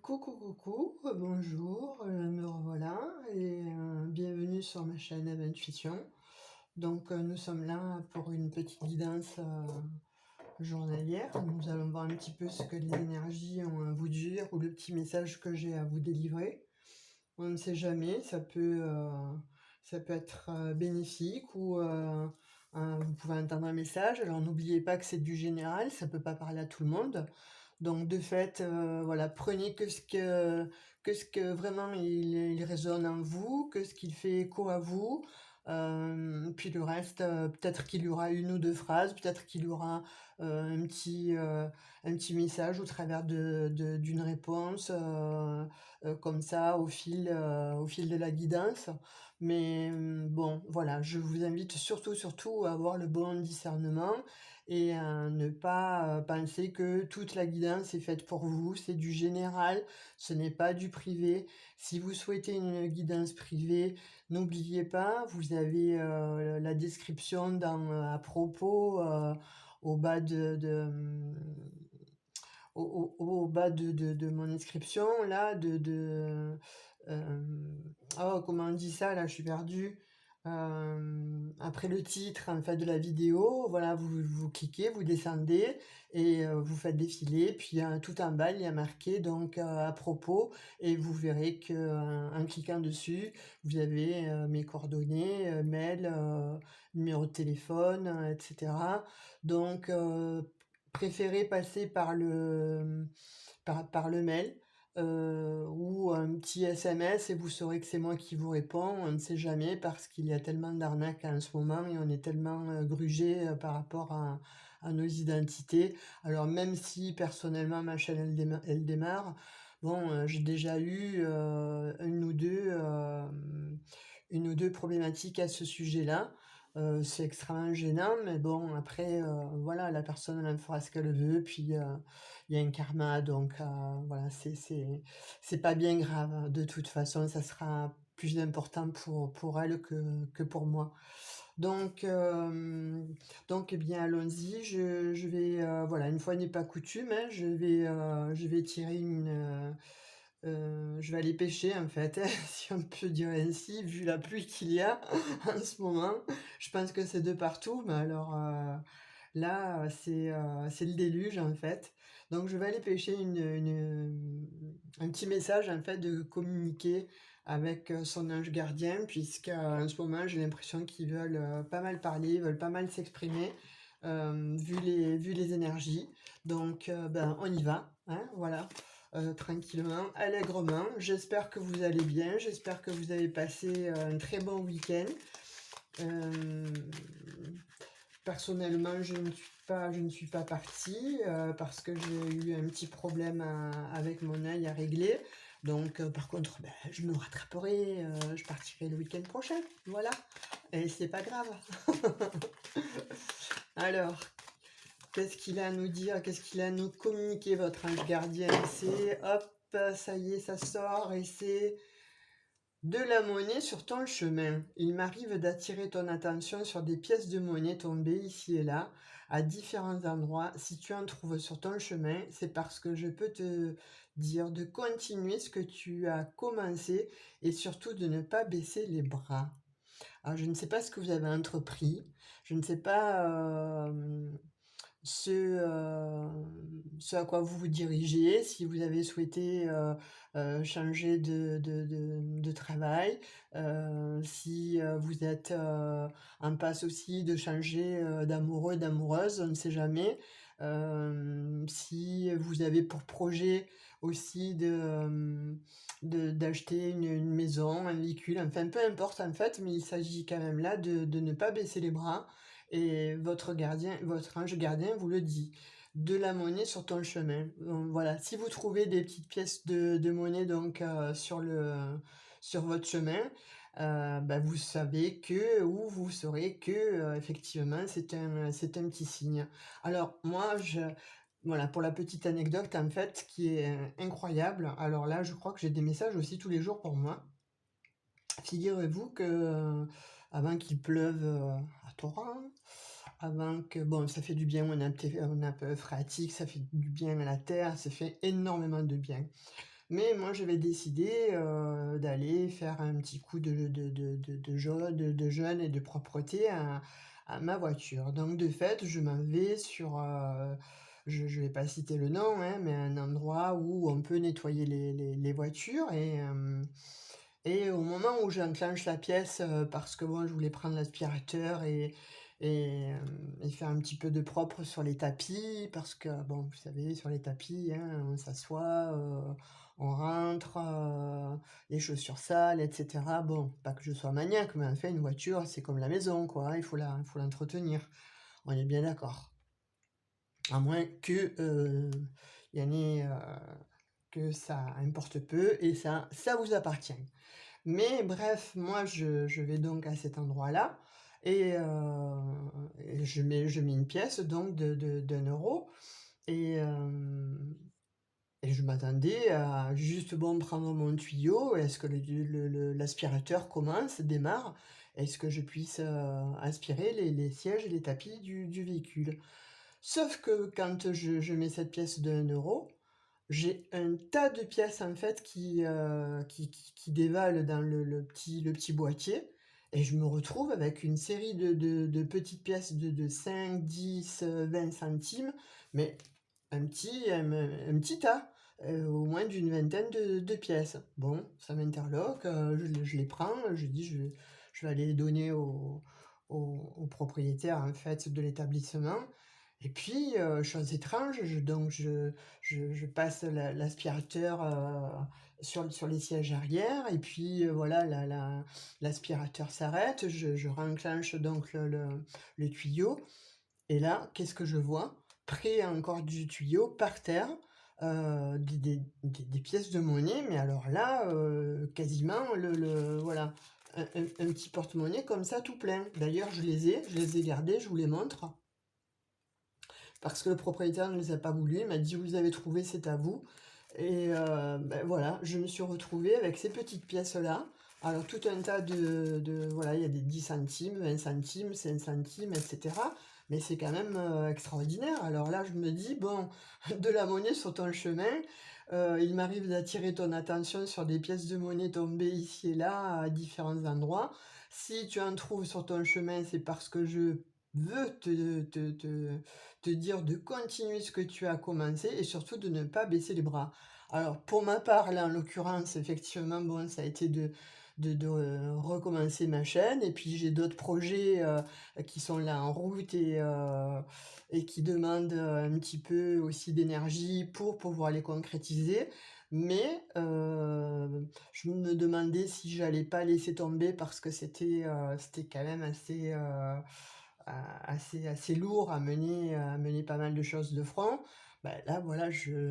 Coucou, bonjour, me revoilà et bienvenue sur ma chaîne Intuition. Donc, nous sommes là pour une petite guidance journalière. Nous allons voir un petit peu ce que les énergies ont à vous dire ou le petit message que j'ai à vous délivrer. On ne sait jamais, ça peut être bénéfique ou vous pouvez entendre un message. Alors, n'oubliez pas que c'est du général, ça ne peut pas parler à tout le monde. Donc de fait, voilà, prenez que ce que vraiment il résonne en vous, que ce qui fait écho à vous. Puis le reste, peut-être qu'il y aura une ou 2 phrases, peut-être qu'il y aura, un petit message au travers d'une réponse, comme ça au fil de la guidance. Mais, bon, voilà, je vous invite surtout à avoir le bon discernement et à ne pas penser que toute la guidance est faite pour vous. C'est du général, ce n'est pas du privé. Si vous souhaitez une guidance privée, n'oubliez pas, vous avez la description à propos au bas au bas de mon inscription, là, oh, comment on dit ça, là, je suis perdue. Après le titre, en fait, de la vidéo, voilà, vous cliquez, vous descendez et vous faites défiler. Puis tout en bas, il y a marqué donc à propos, et vous verrez que en cliquant dessus, vous avez mes coordonnées, mail, numéro de téléphone, etc. Donc, préférez passer par le mail ou un petit SMS et vous saurez que c'est moi qui vous réponds. On ne sait jamais parce qu'il y a tellement d'arnaques en ce moment et on est tellement grugé par rapport à nos identités. Alors même si personnellement ma chaîne elle démarre, bon, j'ai déjà eu une ou deux problématiques à ce sujet-là. C'est extrêmement gênant, mais bon, après, voilà, la personne elle en fera ce qu'elle veut, puis il y a un karma, donc voilà, c'est pas bien grave. De toute façon, ça sera plus important pour elle que pour moi. Donc, eh bien, allons-y. Je vais, voilà, une fois n'est pas coutume, hein, je vais tirer je vais aller pêcher en fait, si on peut dire ainsi, vu la pluie qu'il y a en ce moment. Je pense que c'est de partout, mais alors là, c'est le déluge en fait. Donc je vais aller pêcher un petit message en fait de communiquer avec son ange gardien, puisque en ce moment j'ai l'impression qu'ils veulent pas mal parler, ils veulent pas mal s'exprimer, vu les énergies. Donc ben on y va, hein, voilà. Tranquillement, allègrement. J'espère que vous allez bien, j'espère que vous avez passé un très bon week-end. Euh, Personnellement, je ne suis pas partie parce que j'ai eu un petit problème avec mon œil à régler. Donc, par contre, ben, je me rattraperai, je partirai le week-end prochain. Voilà. Et c'est pas grave. Alors, qu'est-ce qu'il a à nous dire? Qu'est-ce qu'il a à nous communiquer, votre ange gardien? C'est hop, ça y est, ça sort et c'est de la monnaie sur ton chemin. Il m'arrive d'attirer ton attention sur des pièces de monnaie tombées ici et là, à différents endroits. Si tu en trouves sur ton chemin, c'est parce que je peux te dire de continuer ce que tu as commencé et surtout de ne pas baisser les bras. Alors, je ne sais pas ce que vous avez entrepris, je ne sais pas ce, ce à quoi vous vous dirigez, si vous avez souhaité changer de travail, si vous êtes en passe aussi de changer d'amoureux, d'amoureuse, on ne sait jamais. Si vous avez pour projet aussi d'acheter une maison, un véhicule, enfin peu importe en fait, mais il s'agit quand même là de ne pas baisser les bras et votre ange gardien vous le dit. De la monnaie sur ton chemin. Donc, voilà, si vous trouvez des petites pièces de monnaie donc sur votre chemin, bah, vous savez que ou vous saurez que effectivement c'est un petit signe. Alors moi voilà, pour la petite anecdote en fait qui est incroyable. Alors là, je crois que j'ai des messages aussi tous les jours pour moi. Figurez-vous que avant qu'il pleuve à torrent, avant que bon, ça fait du bien, on est un peu phréatique, ça fait du bien à la terre, ça fait énormément de bien. Mais moi, j'avais décidé, d'aller faire un petit coup de jeûne et de propreté à ma voiture. Donc de fait, je m'en vais sur, je vais pas citer le nom, hein, mais un endroit où on peut nettoyer les voitures et au moment où j'enclenche la pièce, parce que bon, je voulais prendre l'aspirateur et faire un petit peu de propre sur les tapis, parce que bon, vous savez, sur les tapis, hein, on s'assoit, on rentre, les chaussures sales, etc. Bon, pas que je sois maniaque, mais en fait, une voiture, c'est comme la maison, quoi, hein, il faut l'entretenir. On est bien d'accord. À moins que il y en ait que ça importe peu et ça vous appartient. Mais bref, moi je vais donc à cet endroit-là et je mets une pièce donc d'1 € et, et je m'attendais à juste bon prendre mon tuyau. Est-ce que l'aspirateur commence, démarre? Est-ce que je puisse aspirer les sièges et les tapis du véhicule? Sauf que quand je mets cette pièce d'1 €, j'ai un tas de pièces en fait qui dévalent dans le petit boîtier et je me retrouve avec une série de petites pièces de 5, 10, 20 centimes, mais un petit tas, au moins d'une vingtaine de pièces. Bon, ça m'interloque, je les prends, je dis: «Je vais aller les donner au propriétaire en fait de l'établissement». Et puis, chose étrange, je passe l'aspirateur, sur les sièges arrière et puis, voilà, l'aspirateur s'arrête, je renclenche donc le tuyau et là, qu'est-ce que je vois? Près encore du tuyau, par terre, des pièces de monnaie, mais alors là, quasiment voilà, un petit porte-monnaie comme ça tout plein. D'ailleurs, je les ai gardées, je vous les montre. Parce que le propriétaire ne les a pas voulu, il m'a dit: «Vous avez trouvé, c'est à vous» et voilà, je me suis retrouvée avec ces petites pièces-là. Alors tout un tas voilà, il y a des 10 centimes, 20 centimes, 5 centimes et cetera, mais c'est quand même, extraordinaire. Alors là, je me dis: «Bon, de la monnaie sur ton chemin, il m'arrive d'attirer ton attention sur des pièces de monnaie tombées ici et là, à différents endroits. Si tu en trouves sur ton chemin, c'est parce que je veux te dire de continuer ce que tu as commencé et surtout de ne pas baisser les bras. Alors pour ma part, là en l'occurrence, effectivement, bon, ça a été recommencer ma chaîne et puis j'ai d'autres projets qui sont là en route et qui demandent un petit peu aussi d'énergie pour pouvoir les concrétiser. Mais je me demandais si j'allais pas laisser tomber parce que c'était quand même assez lourd à mener pas mal de choses de front. Bah, là, voilà,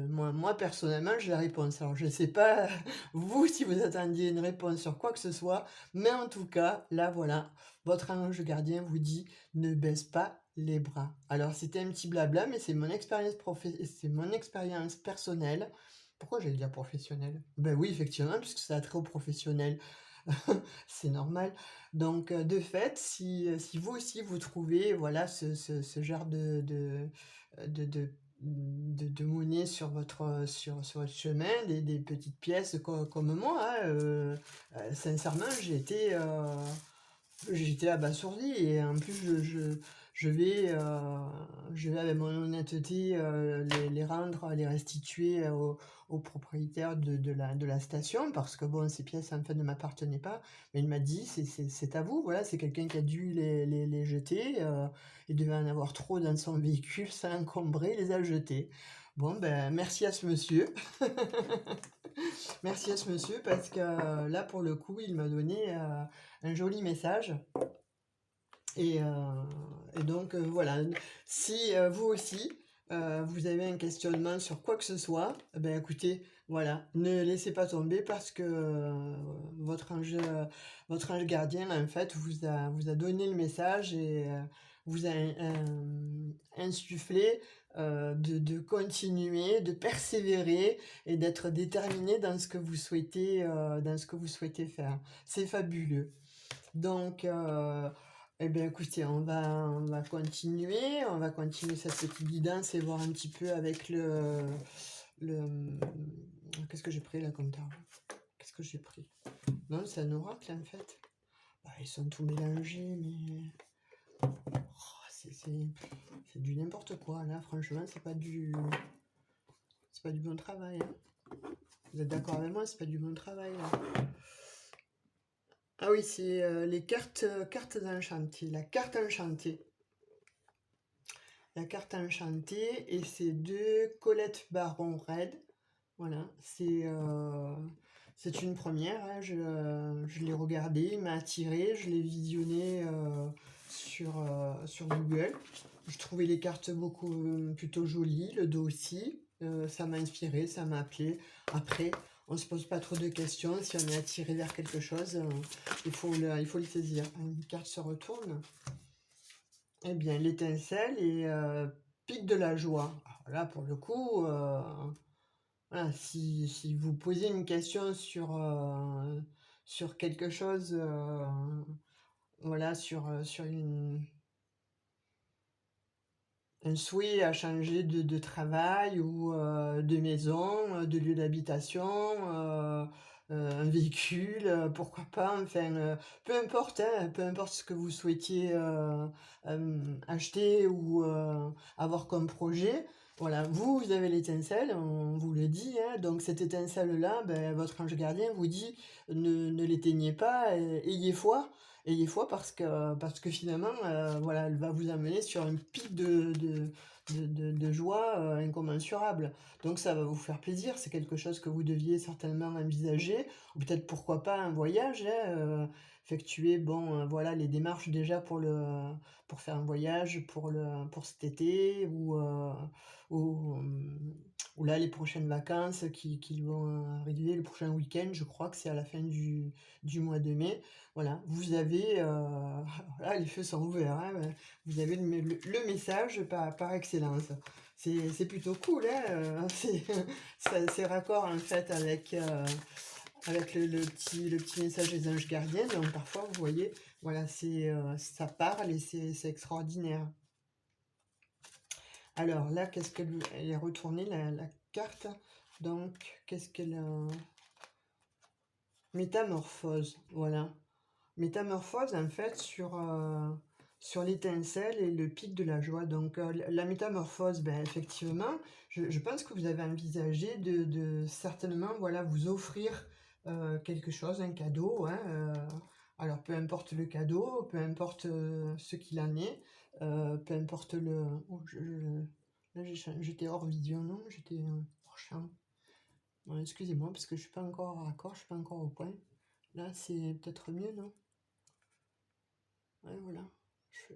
moi personnellement, j'ai la réponse. Alors, je sais pas, vous, si vous attendiez une réponse sur quoi que ce soit, mais en tout cas, là, voilà, votre ange gardien vous dit ne baisse pas les bras. Alors, c'était un petit blabla, mais c'est mon expérience personnelle. Pourquoi j'allais dire professionnelle? Ben oui, effectivement, puisque ça a trait au professionnel. C'est normal. Donc, de fait, si vous aussi vous trouvez, voilà, ce genre de de de monnaie sur sur votre chemin, des petites pièces comme moi, hein, sincèrement, j'étais abasourdi et en plus je vais, je vais avec mon honnêteté, les rendre, les restituer au propriétaire de la station parce que bon, ces pièces en fait ne m'appartenaient pas. Mais il m'a dit: C'est à vous, voilà, c'est quelqu'un qui a dû les jeter, il devait en avoir trop dans son véhicule, ça a encombré, il les a jetés». Bon ben, merci à ce monsieur. Merci à ce monsieur parce que, là pour le coup, il m'a donné, un joli message et donc voilà. Si, vous aussi, vous avez un questionnement sur quoi que ce soit, eh ben écoutez, voilà, ne laissez pas tomber parce que, votre ange gardien, en fait, vous a donné le message et vous a insufflé, de continuer, de persévérer et d'être déterminé dans ce que vous souhaitez faire. C'est fabuleux. Donc Eh bien, écoutez, on va continuer cette petite guidance et voir un petit peu avec le, qu'est-ce que j'ai pris là comme tarot? Qu'est-ce que j'ai pris? Non, c'est un oracle en fait. Bah, ils sont tous mélangés, mais oh, c'est du n'importe quoi là. Franchement, c'est pas du bon travail, hein. Vous êtes d'accord avec moi? C'est pas du bon travail là. Ah oui, c'est les cartes enchantées. La carte enchantée. La carte enchantée et c'est de Colette Baron Red. Voilà, c'est une première, hein. Je l'ai regardé, il m'a attiré, je l'ai visionné sur Google. Je trouvais les cartes plutôt jolies, le dos aussi. Ça m'a inspiré, ça m'a appelé. Après, on se pose pas trop de questions. Si on est attiré vers quelque chose, il faut le saisir. Une carte se retourne. Eh bien, l'étincelle et pic de la joie. Alors là, pour le coup, voilà, si vous posez une question sur quelque chose, voilà, sur un souhait à changer de travail ou de maison, de lieu d'habitation, un véhicule, pourquoi pas, enfin, peu importe, hein, peu importe ce que vous souhaitiez acheter ou avoir comme projet. Voilà, vous avez l'étincelle, on vous le dit, hein, donc cette étincelle-là, ben, votre ange gardien vous dit ne l'éteignez pas, ayez foi parce que finalement, voilà, elle va vous amener sur un pic de joie incommensurable. Donc ça va vous faire plaisir, c'est quelque chose que vous deviez certainement envisager, ou peut-être pourquoi pas un voyage, hein, effectuer bon, voilà, les démarches déjà pour faire un voyage pour cet été ou, ou là les prochaines vacances qui vont arriver, le prochain week-end, je crois que c'est à la fin du mois de mai. Voilà, vous avez, là les feux sont ouverts, hein, vous avez le message par excellence. C'est plutôt cool, hein, c'est raccord en fait avec le petit message des anges gardiens. Donc parfois, vous voyez, voilà, ça parle et c'est extraordinaire. Alors là, qu'est-ce qu'elle elle est retournée, la carte. Donc, qu'est-ce qu'elle a? Métamorphose, voilà. Métamorphose, en fait, sur l'étincelle et le pic de la joie. Donc, la métamorphose, ben, effectivement, je pense que vous avez envisagé de certainement, voilà, vous offrir quelque chose, un cadeau, hein, alors, peu importe le cadeau, peu importe ce qu'il en est, peu importe le... Oh, là, j'étais hors vision, non? J'étais hors champ. Bon, excusez-moi, parce que je suis pas encore raccord, je suis pas encore au point. Là, c'est peut-être mieux, non? Ouais, voilà,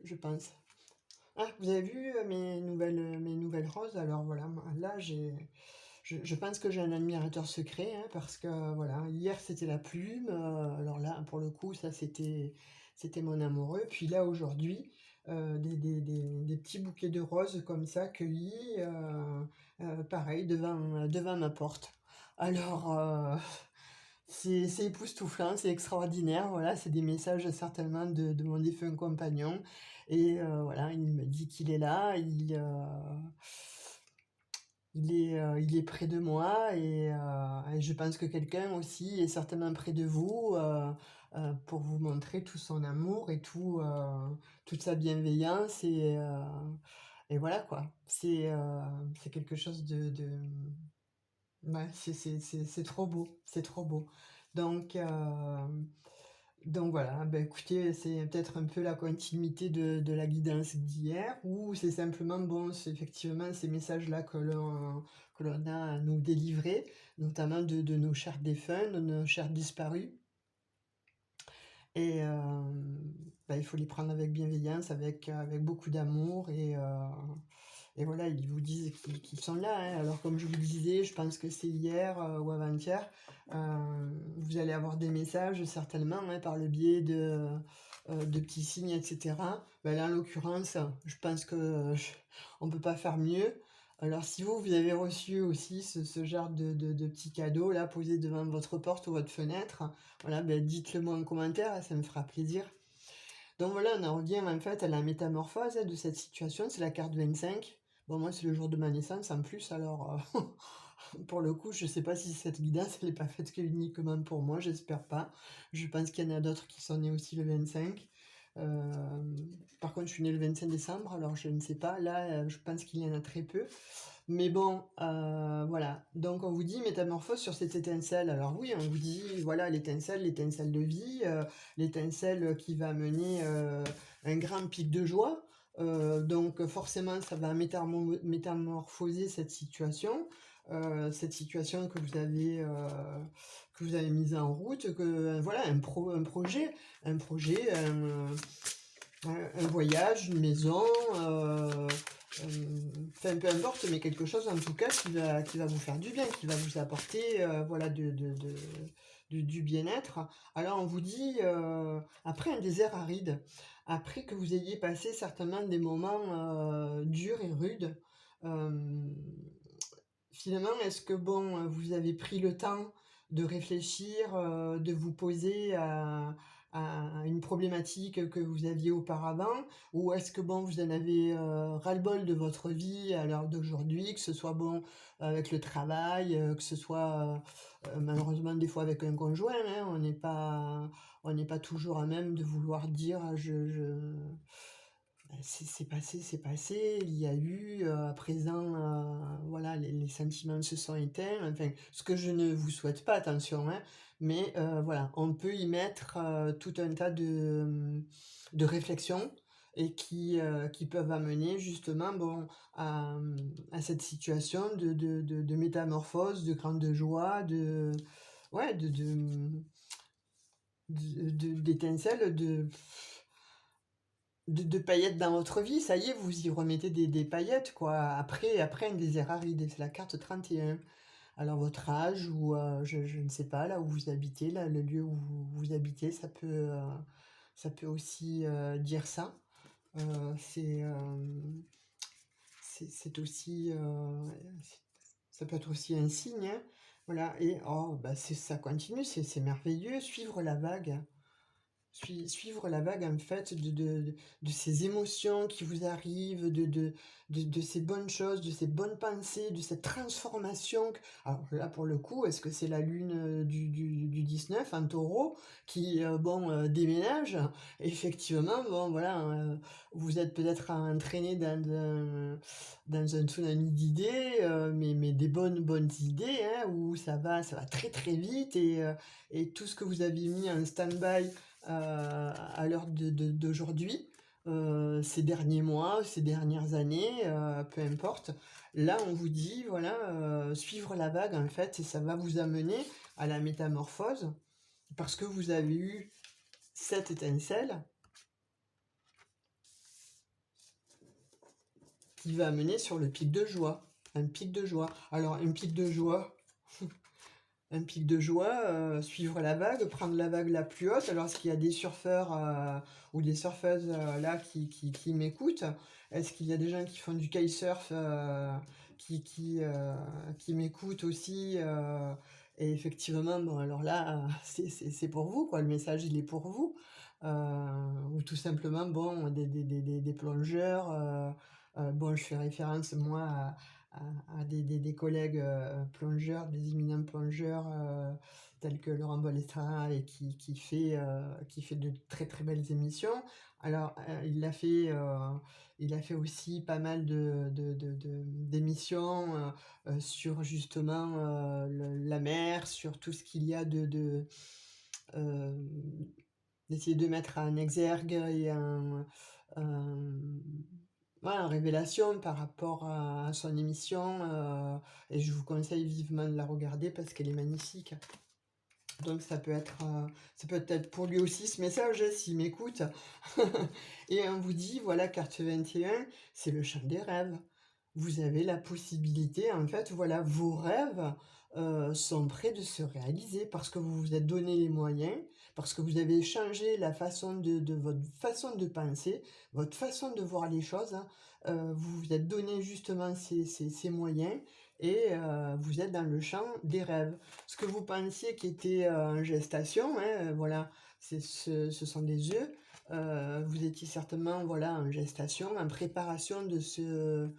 je pense. Ah, vous avez vu mes nouvelles roses? Alors voilà, là, je pense que j'ai un admirateur secret, hein, parce que voilà, hier c'était la plume, alors là, pour le coup, ça c'était mon amoureux. Puis là, aujourd'hui, des petits bouquets de roses comme ça, cueillis, pareil, devant ma porte. Alors, c'est époustouflant, c'est extraordinaire, voilà, c'est des messages certainement de mon défunt compagnon. Et voilà, il me dit qu'il est là, il est près de moi et je pense que quelqu'un aussi est certainement près de vous pour vous montrer tout son amour et toute sa bienveillance et voilà quoi. C'est quelque chose ouais, c'est trop beau, c'est trop beau. Donc, euh, donc voilà, ben écoutez, c'est peut-être un peu la continuité de la guidance d'hier, ou c'est simplement, bon, c'est effectivement ces messages-là que l'on a à nous délivrer, notamment de nos chers défunts, de nos chers disparus. Et ben, il faut les prendre avec bienveillance, avec beaucoup d'amour et voilà, ils vous disent qu'ils sont là, hein. Alors comme je vous le disais, je pense que c'est hier ou avant-hier, vous allez avoir des messages certainement, hein, par le biais de petits signes, etc. Ben là, en l'occurrence, je pense que on peut pas faire mieux. Alors si vous avez reçu aussi ce genre de petits cadeaux là posés devant votre porte ou votre fenêtre, voilà, ben dites-le moi en commentaire, ça me fera plaisir. Donc voilà, on en revient en fait à la métamorphose de cette situation, c'est la carte 25. Bon, moi, c'est le jour de ma naissance en plus, alors pour le coup, je sais pas si cette guidance, elle est pas faite que uniquement pour moi, j'espère pas. Je pense qu'il y en a d'autres qui sont nés aussi le 25. Par contre, je suis née le 25 décembre, alors je ne sais pas. Là, je pense qu'il y en a très peu. Mais bon, voilà. Donc on vous dit métamorphose sur cette étincelle. Alors oui, on vous dit, voilà, l'étincelle de vie, l'étincelle qui va amener un grand pic de joie. Donc forcément, ça va métamorphoser cette situation que vous avez mise en route, voilà, un projet, un voyage, une maison, enfin peu importe, mais quelque chose en tout cas qui va vous faire du bien, qui va vous apporter voilà, du bien-être. Alors on vous dit, après un désert aride, après que vous ayez passé certainement des moments durs et rudes, euh, finalement, est-ce que bon, vous avez pris le temps de réfléchir, de vous poser à une problématique que vous aviez auparavant? Ou est-ce que bon, vous en avez ras-le-bol de votre vie à l'heure d'aujourd'hui, que ce soit bon avec le travail, que ce soit malheureusement des fois avec un conjoint, hein, on n'est pas toujours à même de vouloir dire c'est passé, il y a eu, à présent, voilà, les sentiments se sont éteints, enfin, ce que je ne vous souhaite pas, attention, hein, mais voilà, on peut y mettre tout un tas de réflexions et qui peuvent amener justement, bon, à cette situation de métamorphose, de grande joie, ouais, d'étincelles, de paillettes dans votre vie, ça y est, vous y remettez des paillettes, quoi. Après un désert aride, c'est la carte 31. Alors votre âge, ou je ne sais pas, là où vous habitez, là, le lieu où vous habitez, ça peut aussi dire ça. C'est c'est aussi, ça peut être aussi un signe, hein. Voilà, et oh, bah ça continue, c'est merveilleux, suivre la vague. Suivre la vague en fait de ces émotions qui vous arrivent, de ces bonnes choses, de ces bonnes pensées, de cette transformation. Alors là pour le coup, est-ce que c'est la lune du 19 en taureau qui bon déménage? Effectivement, bon voilà, vous êtes peut-être entraîné dans un tsunami d'idées, mais des bonnes idées, hein, où ça va très très vite et tout ce que vous avez mis en stand-by à l'heure d'aujourd'hui, ces derniers mois, ces dernières années, peu importe. Là, on vous dit, voilà, suivre la vague, en fait, et ça va vous amener à la métamorphose, parce que vous avez eu cette étincelle qui va amener sur le pic de joie. Un pic de joie. Alors, un pic de joie, suivre la vague, prendre la vague la plus haute. Alors, est-ce qu'il y a des surfeurs ou des surfeuses là qui m'écoutent? Est-ce qu'il y a des gens qui font du kitesurf qui m'écoutent aussi et effectivement, bon, alors là, c'est pour vous, quoi. Le message, il est pour vous. Ou tout simplement, bon, des plongeurs. Bon, je fais référence, moi, à des collègues plongeurs, des éminents plongeurs tels que Laurent Balestra et qui fait de très très belles émissions. Alors, il a fait aussi pas mal d'émissions sur justement la mer, sur tout ce qu'il y a euh, d'essayer de mettre en exergue et ouais, en révélation par rapport à son émission. Et je vous conseille vivement de la regarder parce qu'elle est magnifique. Donc ça peut être pour lui aussi ce message, hein, s'il m'écoute. Et on vous dit, voilà, carte 21, c'est le champ des rêves. Vous avez la possibilité, en fait, voilà, vos rêves sont prêts de se réaliser parce que vous vous êtes donné les moyens, parce que vous avez changé la façon de votre façon de penser, votre façon de voir les choses, hein. Vous vous êtes donné justement ces moyens et vous êtes dans le champ des rêves. Ce que vous pensiez qui était en gestation, hein, voilà, ce sont des œufs. Vous étiez certainement, voilà, en gestation, en préparation de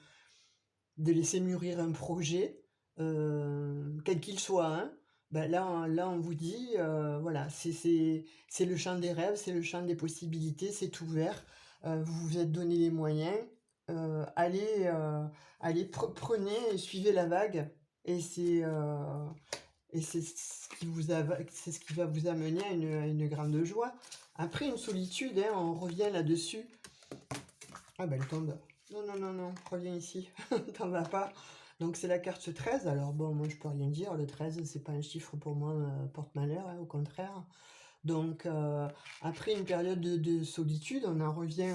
laisser mûrir un projet, quel qu'il soit, hein. Bah, là, on vous dit, voilà, c'est le champ des rêves, c'est le champ des possibilités, c'est ouvert. Vous vous êtes donné les moyens. Allez, prenez et suivez la vague et c'est ce qui va vous amener à une grande joie. Après une solitude, hein, on revient là-dessus. Ah ben elle tombe. Non, non, non, non, reviens ici, t'en vas pas. Donc c'est la carte 13. Alors bon, moi je peux rien dire, le 13 c'est pas un chiffre pour moi porte-malheur, hein, au contraire. Donc après une période de solitude, on en revient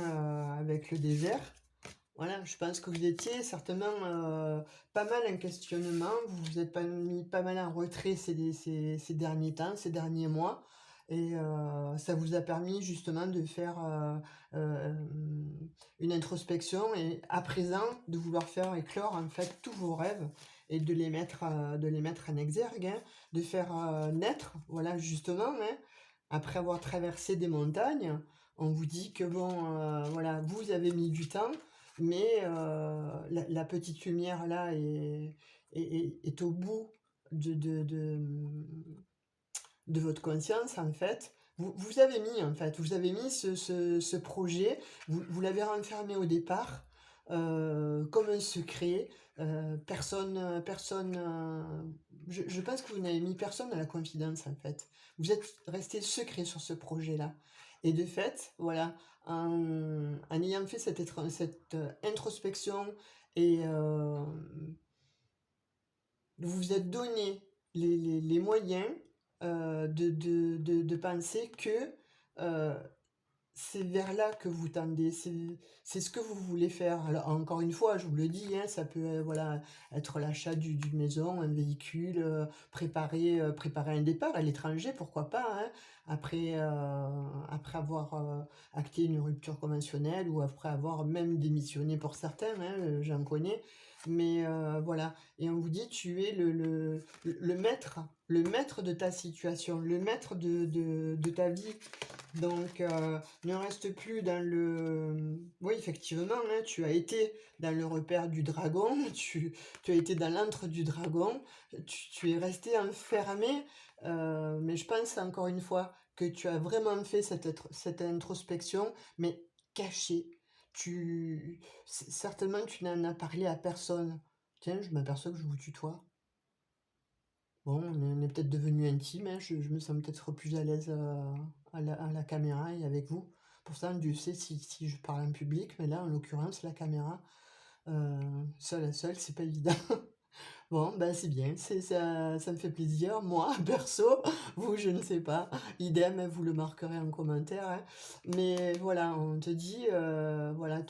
avec le désert. Voilà, je pense que vous étiez certainement pas mal en questionnement, vous vous êtes mis pas mal en retrait ces derniers temps, ces derniers mois, et ça vous a permis justement de faire une introspection et à présent de vouloir faire éclore en fait tous vos rêves et de les mettre en exergue, hein, de faire naître, voilà justement, hein, après avoir traversé des montagnes, on vous dit que bon, voilà, vous avez mis du temps, mais la petite lumière là est au bout de votre conscience en fait. Vous avez mis en fait, vous avez mis ce projet, vous l'avez renfermé au départ comme un secret. Personne, je pense que vous n'avez mis personne à la confidence en fait. Vous êtes resté secret sur ce projet-là. Et de fait, voilà, en ayant fait cette introspection et vous vous êtes donné les moyens de penser que euh, c'est vers là que vous tendez, c'est ce que vous voulez faire. Alors, encore une fois, je vous le dis, hein, ça peut voilà, être l'achat d'une maison, un véhicule, préparer un départ à l'étranger, pourquoi pas, hein, après avoir acté une rupture conventionnelle ou après avoir même démissionné pour certains, hein, j'en connais. Mais voilà, et on vous dit, tu es le maître de ta situation, le maître de ta vie. Donc, ne reste plus dans le... Oui, effectivement, hein, tu as été dans le repère du dragon, tu as été dans l'antre du dragon, tu es resté enfermé, mais je pense encore une fois que tu as vraiment fait cette introspection, mais cachée. Certainement, tu n'en as parlé à personne. Tiens, je m'aperçois que je vous tutoie. Bon, on est peut-être devenu intime, hein, je me sens peut-être plus à l'aise à la caméra et avec vous. Pour ça, Dieu sait si je parle en public, mais là, en l'occurrence, la caméra, seule à seule, c'est pas évident. Bon, ben c'est bien, ça me fait plaisir. Moi, perso, vous, je ne sais pas. Idem, hein, vous le marquerez en commentaire, hein. Mais voilà, on te dit, voilà,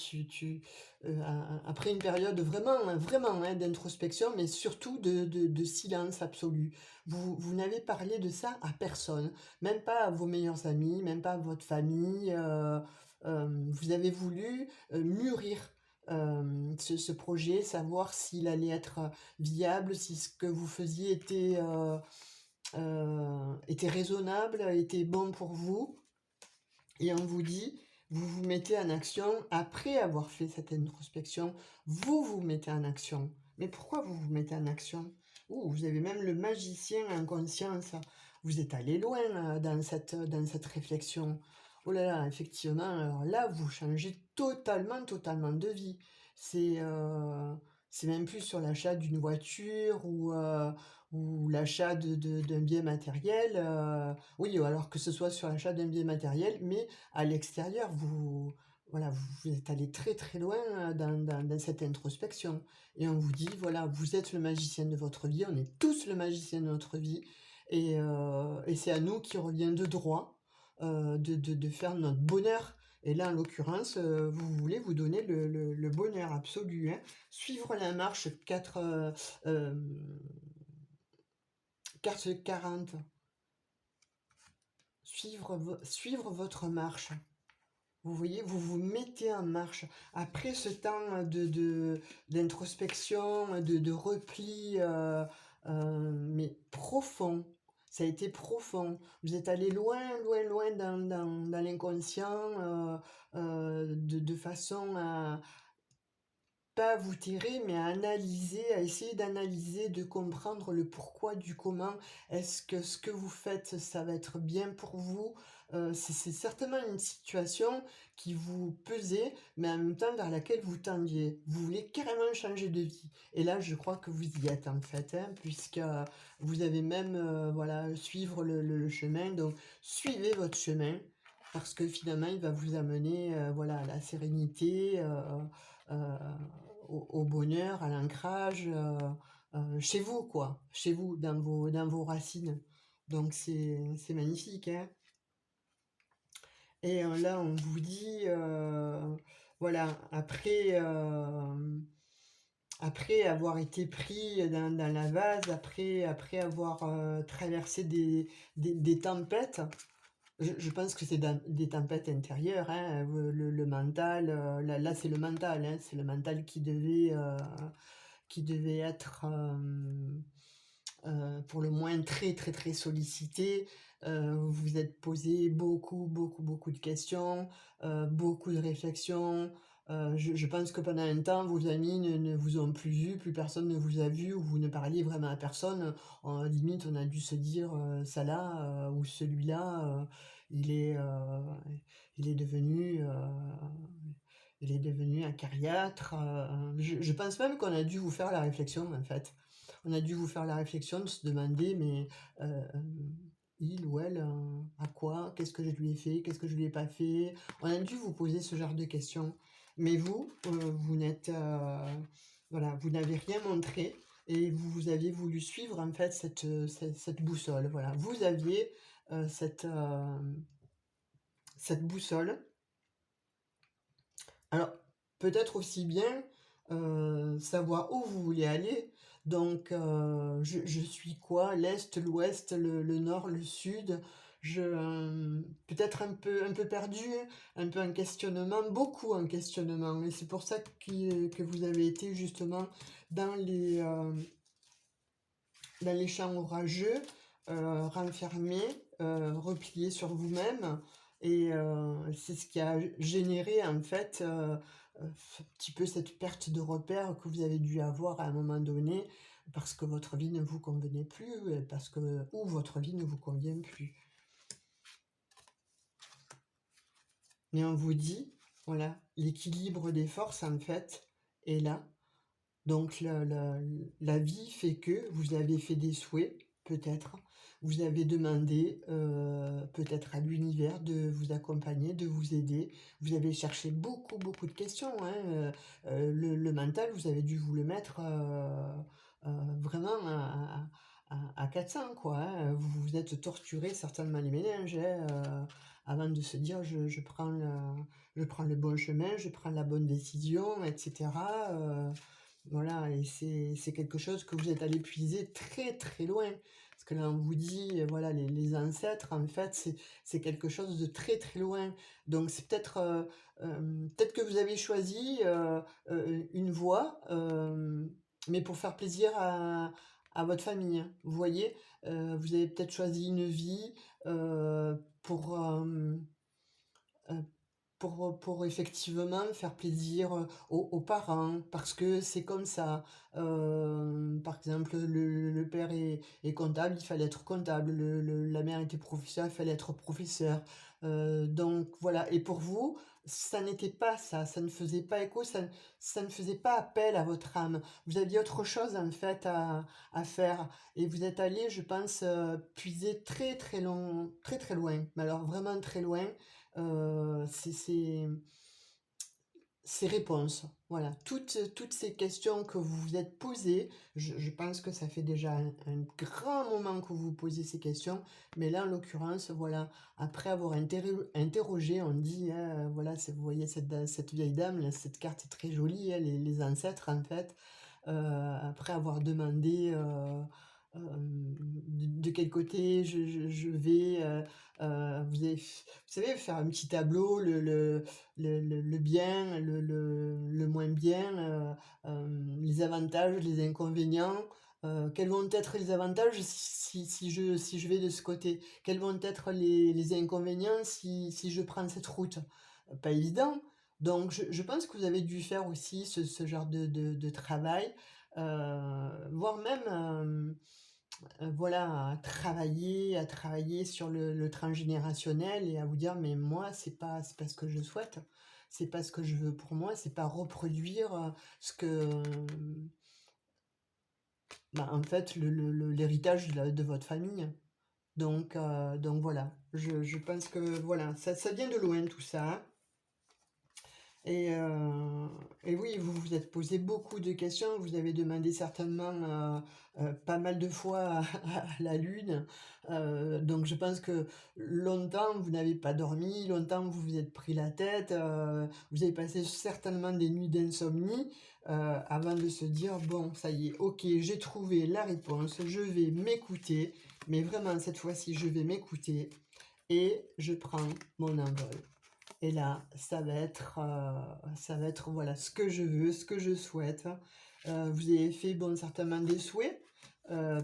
après une période vraiment, vraiment hein, d'introspection, mais surtout de silence absolu. Vous n'avez parlé de ça à personne, même pas à vos meilleurs amis, même pas à votre famille. Vous avez voulu mûrir ce projet, savoir s'il allait être viable, si ce que vous faisiez était raisonnable, était bon pour vous. Et on vous dit, vous vous mettez en action après avoir fait cette introspection, vous vous mettez en action. Mais pourquoi vous vous mettez en action? Vous avez même le magicien en conscience. Vous êtes allé loin dans cette réflexion. Oh là là, effectivement, alors là, vous changez totalement de vie. C'est c'est même plus sur l'achat d'une voiture ou l'achat d'un bien matériel. Oui, alors que ce soit sur l'achat d'un bien matériel, mais à l'extérieur, voilà, vous êtes allé très loin dans cette introspection. Et on vous dit, voilà, vous êtes le magicien de votre vie, on est tous le magicien de notre vie. Et c'est à nous qui revient de droit de faire notre bonheur. Et là, en l'occurrence, vous voulez vous donner le bonheur absolu, hein. Suivre la marche 4, carte 40. Suivre votre marche. Vous voyez, vous vous mettez en marche. Après ce temps d'introspection, de repli, mais profond, ça a été profond. Vous êtes allé loin, loin, loin dans l'inconscient, de façon à pas vous terrer, mais à analyser, à essayer d'analyser, de comprendre le pourquoi du comment. Est-ce que ce que vous faites, ça va être bien pour vous? C'est certainement une situation qui vous pesait, mais en même temps vers laquelle vous tendiez. Vous voulez carrément changer de vie. Et là, je crois que vous y êtes en fait, hein, puisque vous avez même, voilà, suivre le chemin. Donc, suivez votre chemin, parce que finalement, il va vous amener, voilà, à la sérénité, heu, au bonheur, à l'ancrage, chez vous quoi, chez vous, dans vos racines. Donc c'est magnifique, hein. Et là, on vous dit, voilà, après avoir été pris dans la vase, après avoir, traversé des tempêtes, je pense que c'est des tempêtes intérieures, hein, le mental, là, c'est le mental, hein, c'est le mental qui devait être, pour le moins très, très, très sollicité. Vous vous êtes posé beaucoup, beaucoup, beaucoup de questions, beaucoup de réflexions. Je pense que pendant un temps, vos amis ne vous ont plus vu, plus personne ne vous a vu, ou vous ne parliez vraiment à personne. Limite, on a dû se dire, ça là, ou celui-là, il est, il est devenu, il est devenu acariâtre. Je pense même qu'on a dû vous faire la réflexion, en fait. On a dû vous faire la réflexion de se demander, mais il ou elle, à quoi? Qu'est-ce que je lui ai fait? Qu'est-ce que je lui ai pas fait? On a dû vous poser ce genre de questions. Mais vous, vous n'êtes, voilà, vous n'avez rien montré, et vous aviez voulu suivre en fait cette boussole. Voilà, vous aviez cette boussole. Alors, peut-être aussi bien, savoir où vous voulez aller. Donc, je suis quoi? L'est, l'ouest, le nord, le sud? Peut-être un peu perdu, un peu en questionnement, beaucoup en questionnement, et c'est pour ça que vous avez été justement dans les champs orageux, renfermés, repliés sur vous-même. Et c'est ce qui a généré en fait, un petit peu cette perte de repères que vous avez dû avoir à un moment donné, parce que votre vie ne vous convenait plus, ou votre vie ne vous convient plus. Mais on vous dit, voilà, l'équilibre des forces en fait est là. Donc la vie fait que vous avez fait des souhaits, peut-être. Vous avez demandé, peut-être à l'univers de vous accompagner, de vous aider. Vous avez cherché beaucoup, beaucoup de questions, hein, le mental, vous avez dû vous le mettre, vraiment à 400 quoi, hein. Vous vous êtes torturé certainement les méninges, hein, avant de se dire: «Je prends le bon chemin, je prends la bonne décision», et cetera, voilà. Et c'est quelque chose que vous êtes allé puiser très, très loin. Parce que là, on vous dit, voilà, les ancêtres, en fait, c'est quelque chose de très, très loin. Donc c'est peut-être que vous avez choisi, une voie, mais pour faire plaisir à votre famille, hein. Vous voyez? Vous avez peut-être choisi une vie, pour, heu pour effectivement faire plaisir, aux parents, parce que c'est comme ça. Par exemple, le père est comptable, il fallait être comptable, la mère était professeur, il fallait être professeur. Donc voilà, et pour vous, ça n'était pas ça, ça ne faisait pas écho, ça ne faisait pas appel à votre âme. Vous aviez autre chose en fait à faire, et vous êtes allé, je pense, puiser très, très long, très, très loin, mais alors vraiment très loin. Ces réponses, voilà, toutes ces questions que vous vous êtes posées, je pense que ça fait déjà un grand moment que vous vous posez ces questions, mais là, en l'occurrence, voilà, après avoir interrogé, on dit, hein, voilà, vous voyez cette vieille dame, là, cette carte est très jolie, hein, les ancêtres, en fait, après avoir demandé, de quel côté je vais, vous savez, faire un petit tableau, le bien, le moins bien, les avantages, les inconvénients. Quels vont être les avantages si si je vais de ce côté? Quels vont être les inconvénients si je prends cette route? Pas évident. Donc je pense que vous avez dû faire aussi ce genre de travail, voire même, voilà, à travailler sur le transgénérationnel et à vous dire: «Mais moi, c'est pas ce que je souhaite, c'est pas ce que je veux pour moi, c'est pas reproduire, ce que, bah, en fait, l'héritage de votre famille». Donc voilà, je pense que voilà, ça vient de loin tout ça, hein. Et oui, vous vous êtes posé beaucoup de questions, vous avez demandé certainement, pas mal de fois à la lune, donc je pense que longtemps vous n'avez pas dormi, longtemps vous vous êtes pris la tête, vous avez passé certainement des nuits d'insomnie, avant de se dire: «Bon, ça y est, OK, j'ai trouvé la réponse, je vais m'écouter, mais vraiment cette fois-ci je vais m'écouter et je prends mon envol». Et là, ça va être voilà ce que je veux, ce que je souhaite. Vous avez fait, bon, certainement des souhaits,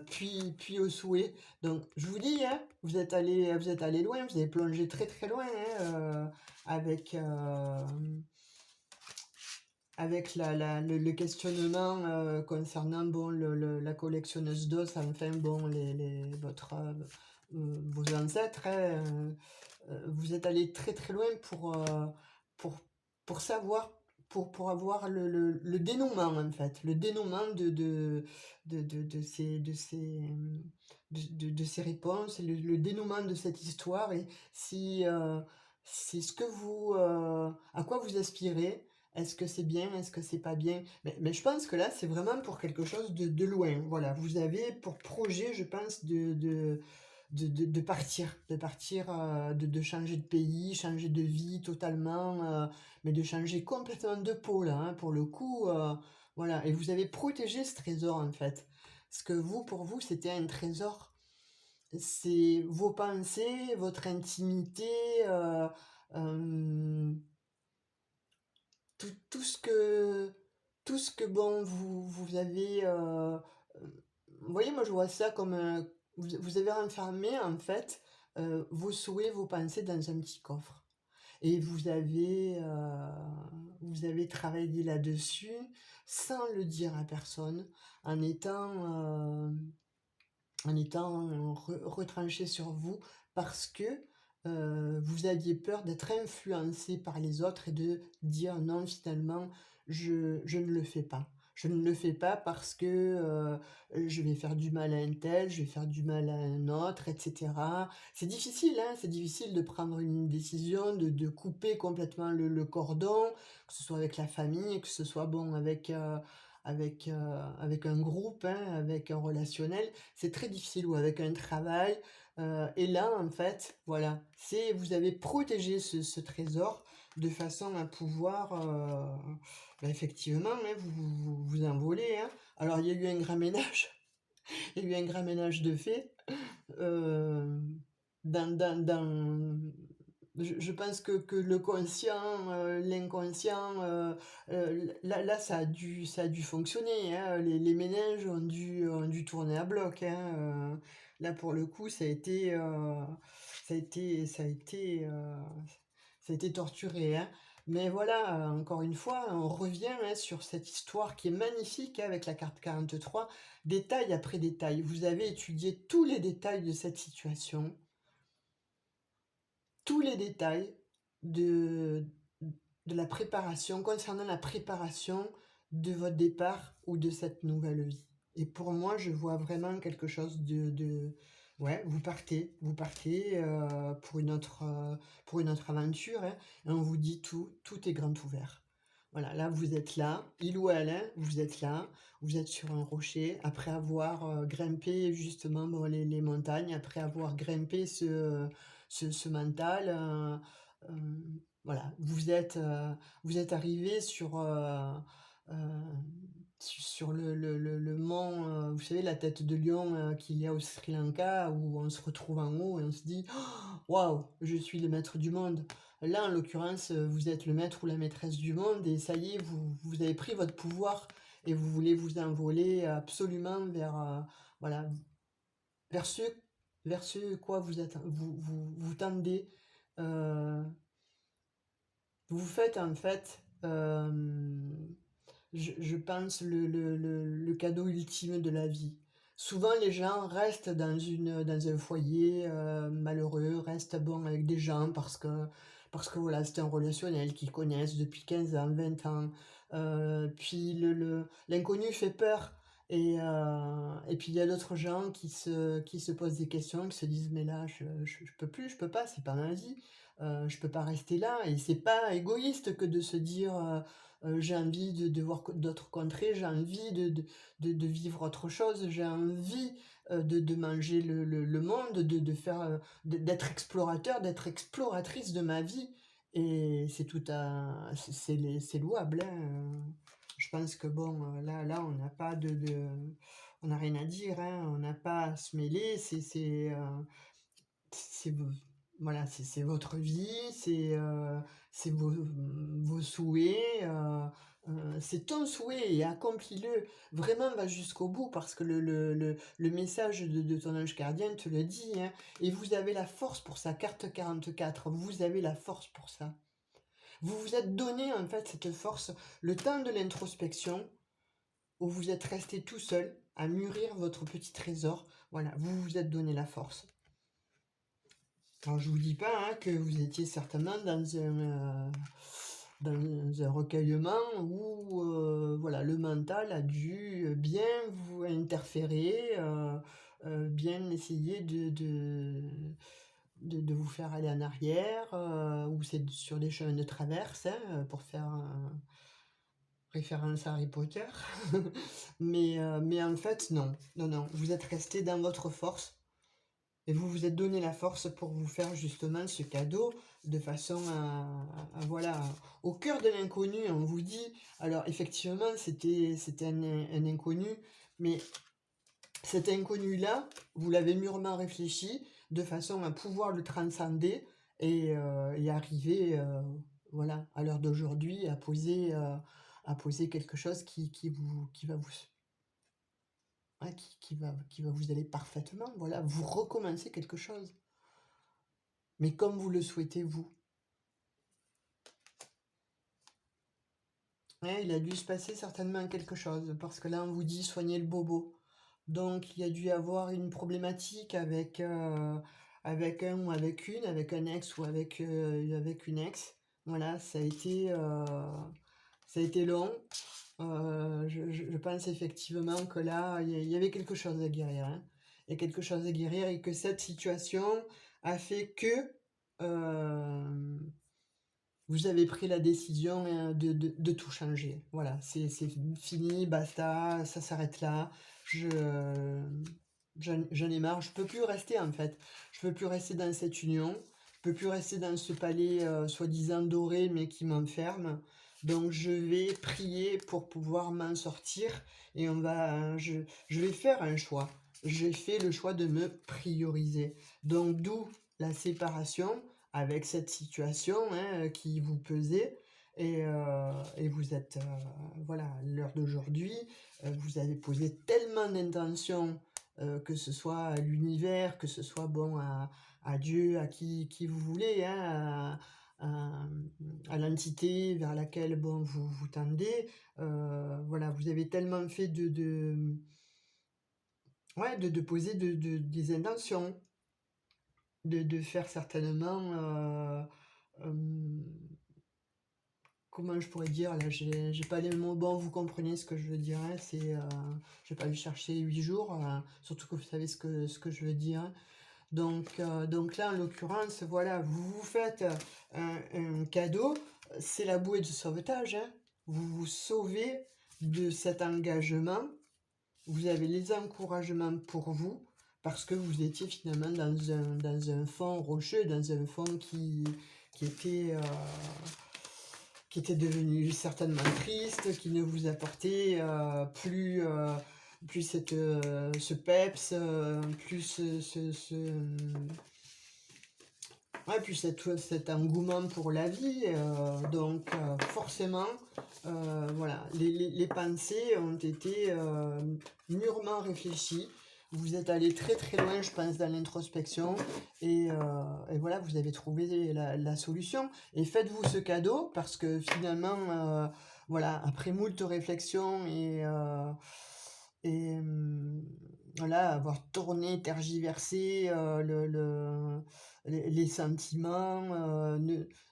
puis au souhait. Donc je vous dis, hein, vous êtes allé loin, vous avez plongé très, très loin, hein, avec, avec le questionnement, concernant, bon, la collectionneuse d'os, enfin bon, vos ancêtres, hein, vous êtes allé très, très loin pour pour savoir, pour avoir le dénouement, en fait. Le dénouement de ces réponses, le dénouement de cette histoire et si, c'est ce que vous, à quoi vous aspirez. Est-ce que c'est bien? Est-ce que c'est pas bien? Mais je pense que là, c'est vraiment pour quelque chose de loin. Voilà, vous avez pour projet, je pense, de partir, de changer de pays, changer de vie totalement, mais de changer complètement de peau là, hein, pour le coup, voilà. Et vous avez protégé ce trésor en fait. Parce que vous, pour vous, c'était un trésor. C'est vos pensées, votre intimité, heu, hem, tout ce que bon, vous avez, vous voyez, moi je vois ça comme, vous avez renfermé en fait, vos souhaits, vos pensées dans un petit coffre et vous avez travaillé là-dessus sans le dire à personne, en étant, retranché sur vous parce que, vous aviez peur d'être influencé par les autres et de dire: «Non, finalement, je ne le fais pas. Je ne le fais pas parce que, je vais faire du mal à un tel, je vais faire du mal à un autre» et cetera. C'est difficile, hein, c'est difficile de prendre une décision, de couper complètement le cordon, que ce soit avec la famille, que ce soit, bon, avec un groupe, hein, avec un relationnel. C'est très difficile ou avec un travail, et là, en fait, voilà, vous avez protégé ce trésor de façon à pouvoir, bah, effectivement, hein, vous envoler, hein. Alors il y a eu un grand ménage, il y a eu un grand ménage de fait, hem, dans je pense que le conscient, l'inconscient, là ça a dû fonctionner, hein, les méninges ont dû tourner à bloc, hein, là pour le coup ça a été ça a été, heu, ça a été torturé, hein. Mais voilà, encore une fois, on revient, hein, sur cette histoire qui est magnifique, hein, avec la carte 43, détail après détail. Vous avez étudié tous les détails de cette situation, tous les détails de de la préparation, concernant la préparation de votre départ ou de cette nouvelle vie. Et pour moi, je vois vraiment quelque chose de ouais, vous partez, pour une autre aventure, hein, et on vous dit tout est grand ouvert. Voilà, là, vous êtes là, il ou elle, hein, vous êtes là, vous êtes sur un rocher, après avoir, grimpé justement, bon, les montagnes, après avoir grimpé ce mental, voilà, vous êtes arrivé heu, sur le mont, vous savez, la tête de lion, qu'il y a au Sri Lanka, où on se retrouve en haut et on se dit: «Waouh, je suis le maître du monde». Là, en l'occurrence, vous êtes le maître ou la maîtresse du monde et ça y est, vous avez pris votre pouvoir et vous voulez vous envoler absolument vers, voilà, vers ce quoi vous tendez. euh, vous faites en fait, je pense, le cadeau ultime de la vie. Souvent, les gens restent dans un foyer malheureux, restent bon avec des gens parce que voilà, c'est un relationnel qu'ils connaissent depuis 15 ans, 20 ans. Puis l'inconnu fait peur. Et puis il y a d'autres gens qui se posent des questions, qui se disent mais là je peux plus, je peux pas, c'est pas ma vie, je peux pas rester là. Et c'est pas égoïste que de se dire j'ai envie de voir d'autres contrées, j'ai envie de vivre autre chose, j'ai envie de manger le monde, de faire, d'être explorateur, d'être exploratrice de ma vie. Et c'est tout à, c'est louable, hein. Je pense que bon, là, on n'a pas on n'a rien à dire, hein, on n'a pas à se mêler, c'est voilà, c'est votre vie, c'est vos souhaits, c'est ton souhait et accomplis-le. Vraiment, va jusqu'au bout parce que le message de ton ange gardien te le dit, hein, et vous avez la force pour ça, carte 44, vous avez la force pour ça. Vous vous êtes donné en fait cette force, le temps de l'introspection, où vous êtes resté tout seul à mûrir votre petit trésor. Voilà, vous vous êtes donné la force. Alors je vous dis pas hein, que vous étiez certainement dans un recueillement où voilà, le mental a dû bien vous interférer, bien essayer de vous faire aller en arrière, ou c'est sur des chemins de traverse, hein, pour faire référence à Harry Potter. Mais en fait, non, non, non, vous êtes resté dans votre force. Et vous vous êtes donné la force pour vous faire justement ce cadeau de façon voilà, au cœur de l'inconnu, on vous dit, alors effectivement, c'était un inconnu, mais cet inconnu-là, vous l'avez mûrement réfléchi de façon à pouvoir le transcender et arriver, voilà, à l'heure d'aujourd'hui, à poser quelque chose qui va vous, ouais, qui va vous aller parfaitement, voilà, vous recommencez quelque chose, mais comme vous le souhaitez, vous. Ouais, il a dû se passer certainement quelque chose, parce que là, on vous dit soigner le bobo. Donc, il y a dû y avoir une problématique avec un ou avec un ex ou avec une ex. Voilà, ça a été long. Je pense effectivement que là, il y avait quelque chose à guérir, hein. Il y a quelque chose à guérir et que cette situation a fait que euh, vous avez pris la décision de tout changer. Voilà, c'est fini, basta, ça s'arrête là. Je, j'en ai marre, je peux plus rester en fait. Je peux plus rester dans cette union. Je peux plus rester dans ce palais soi-disant doré mais qui m'enferme. Donc je vais prier pour pouvoir m'en sortir et je vais faire un choix. J'ai fait le choix de me prioriser. Donc d'où la séparation avec cette situation hein, qui vous pesait et vous êtes, voilà, à l'heure d'aujourd'hui, vous avez posé tellement d'intentions, que ce soit à l'univers, que ce soit bon à Dieu, à qui vous voulez, hein, à l'entité vers laquelle bon, vous tendez, voilà, vous avez tellement fait ouais, de poser des intentions, de faire certainement comment je pourrais dire là, j'ai pas les mots, bon vous comprenez ce que je veux dire, hein, c'est j'ai pas dû chercher 8 jours, surtout que vous savez ce que je veux dire, hein. Donc là en l'occurrence voilà, vous vous faites un cadeau, c'est la bouée de sauvetage, hein. Vous vous sauvez de cet engagement, vous avez les encouragements pour vous parce que vous étiez finalement dans un fond rocheux, dans un fond qui était qui était devenu certainement triste, qui ne vous apportait plus ce peps, plus ouais, plus cet engouement pour la vie. Donc forcément, voilà, les pensées ont été mûrement réfléchies. vous êtes allé très très loin, je pense, dans l'introspection et voilà, vous avez trouvé la solution. Et faites-vous ce cadeau parce que finalement, voilà, après moult réflexions et voilà, avoir tourné, tergiversé les sentiments,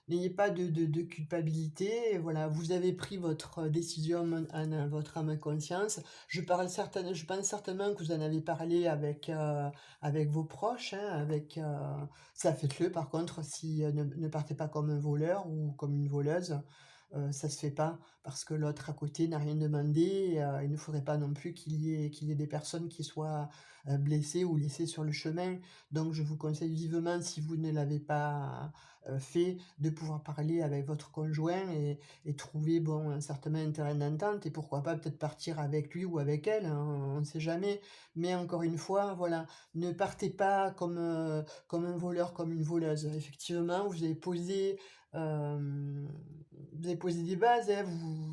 n'ayez pas de culpabilité. Voilà, vous avez pris votre décision votre âme et conscience. Je pense certainement que vous en avez parlé avec vos proches, hein, ça faites-le par contre, si ne partez pas comme un voleur ou comme une voleuse. Ça se fait pas parce que l'autre à côté n'a rien demandé. Il ne faudrait pas non plus qu'il y ait des personnes qui soient blessées ou laissées sur le chemin. Donc je vous conseille vivement, si vous ne l'avez pas fait, de pouvoir parler avec votre conjoint et trouver bon, certainement un terrain d'entente et pourquoi pas peut-être partir avec lui ou avec elle, hein, on ne sait jamais. Mais encore une fois, voilà, ne partez pas comme un voleur, comme une voleuse. Effectivement, vous avez posé des bases, hein,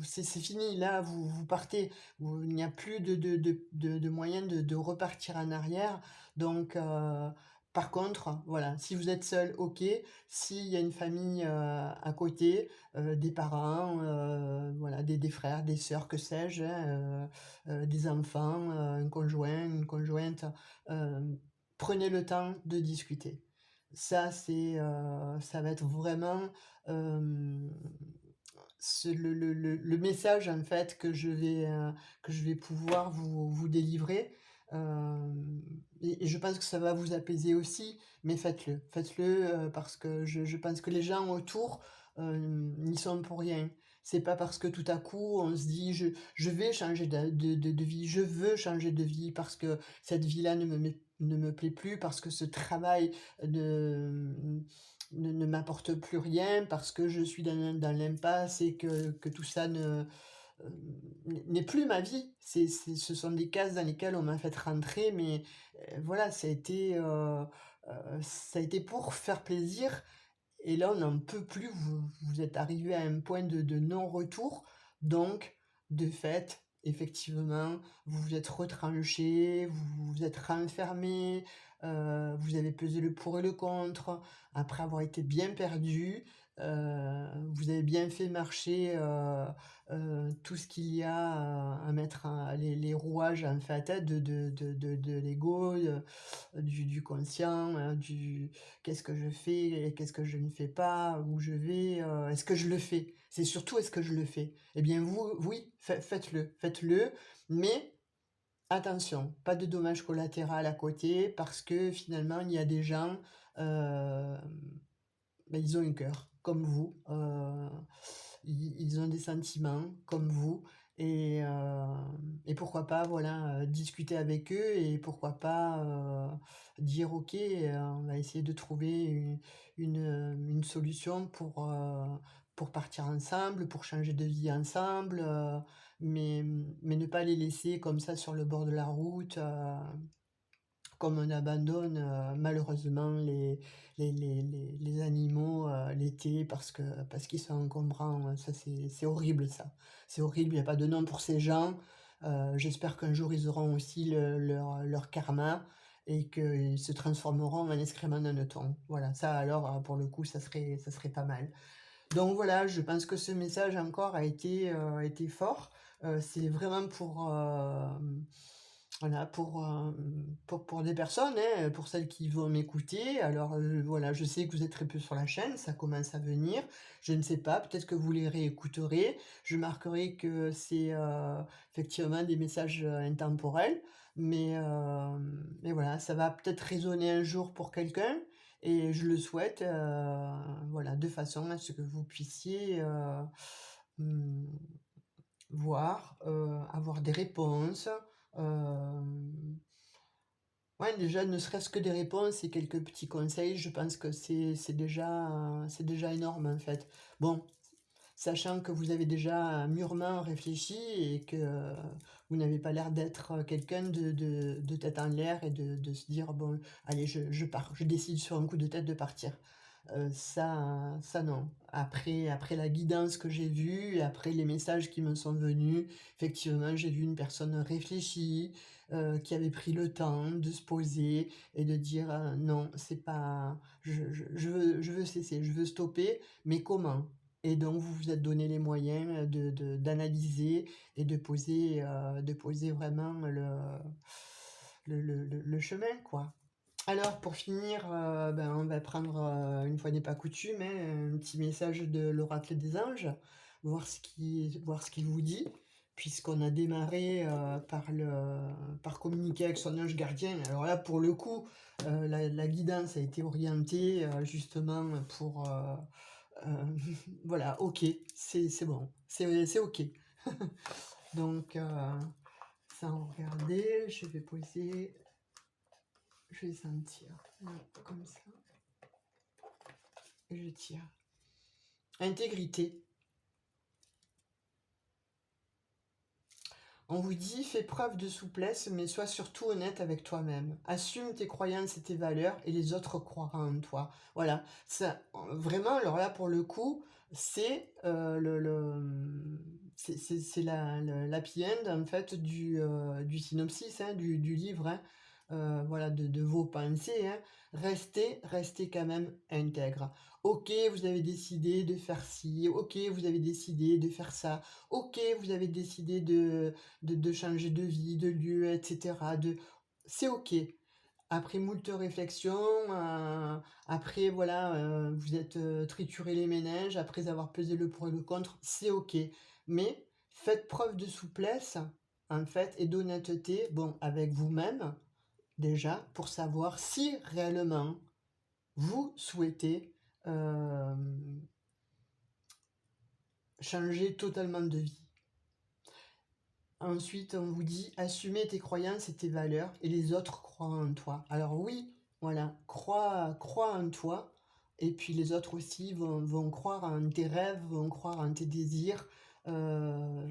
c'est fini, là, vous partez. Il n'y a plus de moyen de repartir en arrière. Donc, par contre, voilà, si vous êtes seul, ok. S'il y a une famille à côté, des parents, voilà, des frères, des sœurs, que sais-je, hein, des enfants, un conjoint, une conjointe, euh, prenez le temps de discuter. Ça va être vraiment euh, le message en fait que je vais pouvoir vous délivrer. Euh, et je pense que ça va vous apaiser aussi, mais faites-le parce que je pense que les gens autour n'y sont pour rien. C'est pas parce que tout à coup on se dit je vais changer de vie, je veux changer de vie parce que cette vie-là ne me plaît plus, parce que ce travail ne, ne m'apporte plus rien, parce que je suis dans l'impasse et que tout ça euh, n'est plus ma vie. Ce sont des cases dans lesquelles on m'a fait rentrer, mais voilà, ça a été pour faire plaisir. Et là, on n'en peut plus. Vous êtes arrivé à un point de non-retour. Donc, de fait, effectivement, vous vous êtes retranché, vous vous êtes renfermé, vous avez pesé le pour et le contre. Après avoir été bien perdu, vous avez bien fait marcher tout ce qu'il y a à mettre, les rouages en fait de l'ego, du conscient, qu'est-ce que je fais et qu'est-ce que je ne fais pas, où je vais, est-ce que je le fais? C'est surtout est-ce que je le fais? Eh bien vous, oui, faites-le, mais attention, pas de dommages collatéraux à côté, parce que finalement il y a des gens, euh, ben, ils ont un cœur, comme vous, ils ont des sentiments, comme vous, et, euh, et pourquoi pas, voilà, discuter avec eux, et pourquoi pas dire, ok, on va essayer de trouver une solution pour partir ensemble, pour changer de vie ensemble, mais ne pas les laisser comme ça sur le bord de la route, comme on abandonne malheureusement les animaux l'été parce qu'ils sont encombrants. Ça, c'est horrible, ça. C'est horrible, il n'y a pas de nom pour ces gens. J'espère qu'un jour, ils auront aussi leur karma et qu'ils se transformeront en excréments d'honnetons. Voilà, ça alors, pour le coup, ça serait pas mal. Donc voilà, je pense que ce message encore a été fort. C'est vraiment voilà, pour des personnes, hein, pour celles qui vont m'écouter. Alors voilà, je sais que vous êtes très peu sur la chaîne, ça commence à venir. Je ne sais pas, peut-être que vous les réécouterez. Je marquerai que c'est effectivement des messages intemporels. Mais voilà, ça va peut-être résonner un jour pour quelqu'un. Et je le souhaite, voilà, de façon à ce que vous puissiez hum, voir, avoir des réponses. euh, ouais, déjà, ne serait-ce que des réponses et quelques petits conseils, je pense que c'est déjà énorme en fait. Bon, sachant que vous avez déjà mûrement réfléchi et que vous n'avez pas l'air d'être quelqu'un de tête en l'air et de se dire, bon, allez, je pars, je décide sur un coup de tête de partir. Ça non. Après la guidance que j'ai vue et après les messages qui me sont venus, effectivement, j'ai vu une personne réfléchie, qui avait pris le temps de se poser et de dire: «Non, c'est pas je veux cesser, je veux stopper, mais comment?» Et donc vous vous êtes donné les moyens, d'analyser et de poser vraiment le chemin, quoi. Alors pour finir, ben, on va prendre, une fois n'est pas coutume, hein, un petit message de l'oracle des anges, voir ce qu'il vous dit. Puisqu'on a démarré, par communiquer avec son ange gardien. Alors là, pour le coup, la guidance a été orientée, justement pour, voilà, OK, c'est bon, c'est OK. Donc, sans regarder, je vais sentir, comme ça. Et je tire. Intégrité. On vous dit, fais preuve de souplesse, mais sois surtout honnête avec toi-même. Assume tes croyances et tes valeurs, et les autres croiront en toi. Voilà. Ça, vraiment, alors là, pour le coup, c'est c'est l'happy end, en fait, du synopsis, hein, du livre, hein, voilà, de vos pensées, hein. Restez quand même intègre. Ok, vous avez décidé de faire ci, ok, vous avez décidé de faire ça, ok, vous avez décidé de changer de vie, de lieu, etc. C'est ok. Après moult réflexions, après voilà, vous êtes trituré les méninges, après avoir pesé le pour et le contre, c'est ok. Mais faites preuve de souplesse, en fait, et d'honnêteté, bon, avec vous-même, déjà, pour savoir si réellement vous souhaitez euh, changer totalement de vie. Ensuite, on vous dit assumer tes croyances et tes valeurs et les autres croient en toi. Alors oui, voilà, crois en toi et puis les autres aussi vont croire en tes rêves, vont croire en tes désirs euh,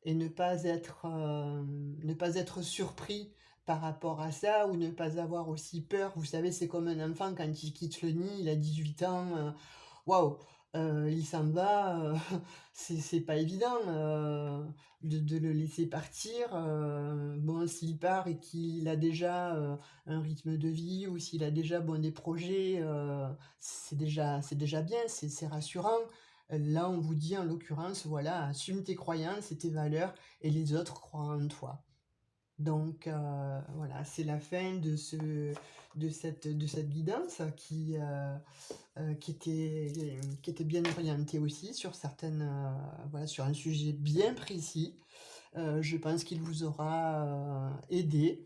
et ne pas être surpris par rapport à ça ou ne pas avoir aussi peur. Vous savez, c'est comme un enfant quand il quitte le nid, il a 18 ans. Waouh, il s'en va, c'est pas évident de le laisser partir. Bon, s'il part et qu'il a déjà un rythme de vie ou s'il a déjà bon, des projets, c'est déjà bien, c'est rassurant. Là, on vous dit en l'occurrence, voilà, assume tes croyances et tes valeurs et les autres croient en toi. Donc voilà, c'est la fin de cette guidance qui était bien orientée aussi sur voilà, sur un sujet bien précis. Je pense qu'il vous aura aidé.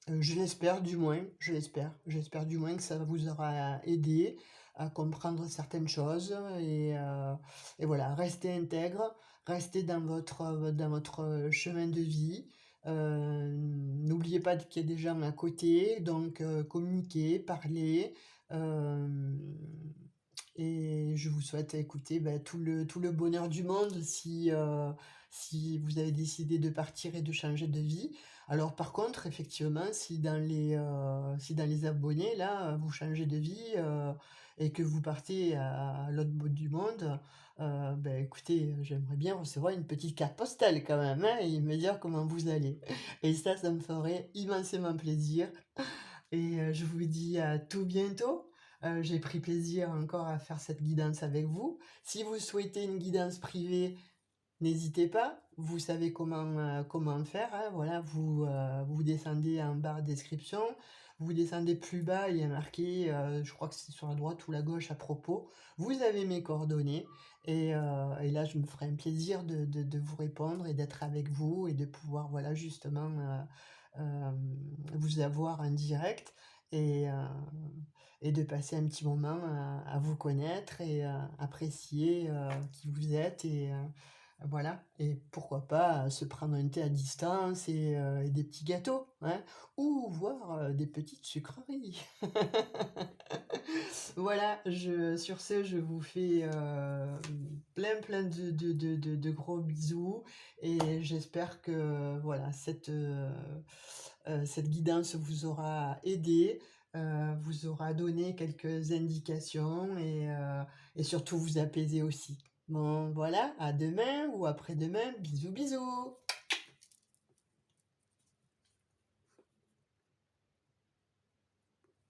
Je l'espère du moins, je l'espère. J'espère du moins que ça vous aura aidé à comprendre certaines choses et voilà, restez intègre, restez dans votre chemin de vie. N'oubliez pas qu'il y a des gens à côté, donc communiquez, parlez. euh, et je vous souhaite écouter tout le bonheur du monde si vous avez décidé de partir et de changer de vie. Alors par contre, effectivement, si dans les abonnés, là, vous changez de vie et que vous partez à l'autre bout du monde, écoutez, j'aimerais bien recevoir une petite carte postale quand même, hein, et me dire comment vous allez. Et ça me ferait immensément plaisir. Et je vous dis à tout bientôt. J'ai pris plaisir encore à faire cette guidance avec vous. Si vous souhaitez une guidance privée, n'hésitez pas, vous savez comment faire, hein. Voilà, vous descendez en barre de description, vous descendez plus bas, il y a marqué, je crois que c'est sur la droite ou la gauche à propos. Vous avez mes coordonnées et là, je me ferai un plaisir de vous répondre et d'être avec vous et de pouvoir, voilà, justement, vous avoir en direct et, euh, et de passer un petit moment à vous connaître et apprécier qui vous êtes voilà, et pourquoi pas se prendre un thé à distance et des petits gâteaux, hein, ou voir des petites sucreries. Voilà, sur ce, je vous fais plein de gros bisous et j'espère que voilà, cette guidance vous aura aidé. vous aura donné quelques indications et surtout vous apaiser aussi. Bon, voilà, à demain ou après-demain. Bisous, bisous.